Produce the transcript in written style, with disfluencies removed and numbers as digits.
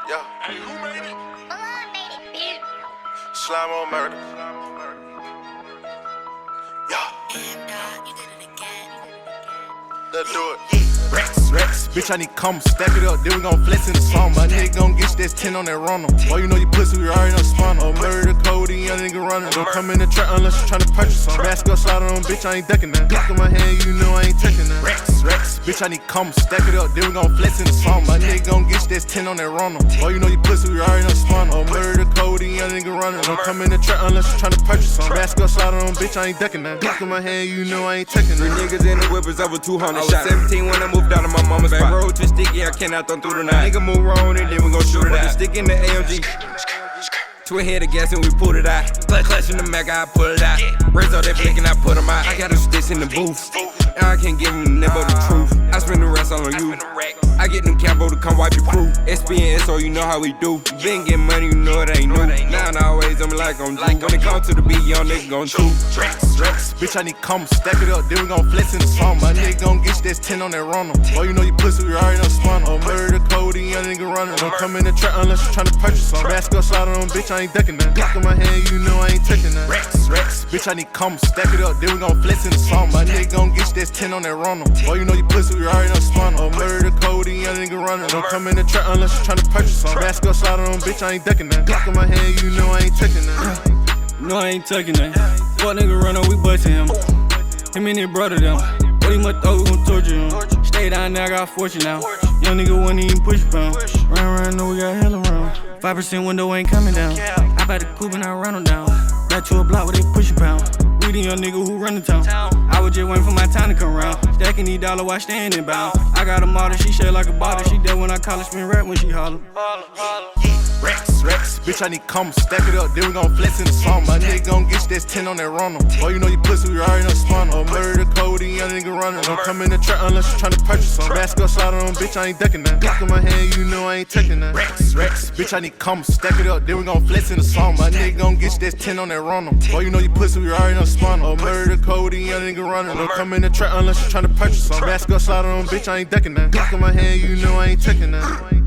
Yeah. Hey, who made it? Malone made it, bitch. SlimeOmertà. Yeah. You did it again. Let's do it. Rex, bitch, I need come stack it up, then we gon' flex in the song. My nigga gon' get this 10 on that runner. Oh, you know you pussy, we already know spawn. Oh, murder code, young nigga running. Don't come in the trap unless you tryna purchase some. Basket up, slide on, bitch, I ain't ducking that. Block in my hand, you know I ain't taking that. Rex, bitch, I need come stack it up, then we gon' flex in the song. My nigga gon' get this 10 on that runner. Oh, you know you pussy, we already know spawn. Oh, murder code, young nigga running. Don't come in the trap unless you tryna purchase some. Basket up, slide on, bitch, I ain't ducking that. Block in my hand, you know I ain't taking that. Niggas in the whippers over 200 shots. I was 17 when I moved out of my mama's back road to sticky, I cannot throw through the night. Nigga move wrong and then we gon' shoot it out. Stick in the AMG, twin head of gas and we pulled it out. Clutch in the Mac, I pull it out. Raise all that flick and I put them out. I got them sticks in the booth, and I can't give them never the truth. I spend the rest all on you. I get them Cambo to come wipe your crew. SP and SO, you know how we do. Been getting money, you know it ain't new. Now always, I'm like on Drew. When it comes to the beat, young nigga gon' chew. Rex, bitch, I need come stack it up, then we gon' flex in the song. My nigga gon' get this 10 on that runner. Oh, you know you pussy, we already know spawn. Oh, murder code, young nigga running. Don't come in the trap unless you tryna purchase some. Basket up, slide on, bitch, I ain't ducking that. Block in my hand, you know I ain't taking that. Rex, bitch, I need come stack it up, then we gon' flex in the song. My nigga gon' get this 10 on that runner. Oh, you know you pussy, we already know spawn. Oh, murder code, young nigga running. Don't come in the trap unless you tryna purchase some. Basket up, slide on, bitch, I ain't ducking that. Block in my hand, you know I ain't taking that. No, I ain't tucking that. Fuck nigga run up, we bustin' him. Him and his brother them. What he must throw, we gon' torture him. Stay down there, I got a fortune now. Young nigga wouldn't even push pound. Run, know we got hell around. 5% window ain't coming down. I buy the coupe and I run them down. Back to a block where they push a pound. We the young nigga who run the town. I was just waiting for my time to come round. Stacking these dollars while standing bound. I got a model, she share like a bottle. She dead when I call her, spin rap when she holler. Rex, bitch, I need come stack it up, then we gon' flex in the song. My nigga gon' get this 10 on that runner. Oh, you know you pussy, we already know spawn. Oh, murder code, young nigga running. Don't come in the trap unless you tryna purchase some. Basket up, slide on, bitch, I ain't ducking that. Block in my hand, you know I ain't taking that. Rex, bitch, I need come stack it up, then we gon' flex in the song. My nigga gon' get this 10 on that runner. Oh, you know you pussy, we already know spawn. Oh, murder code, young nigga running. Don't come in the trap unless you tryna purchase some. Basket up, slide on, bitch, I ain't ducking that. Block in my hand, you know I ain't taking that.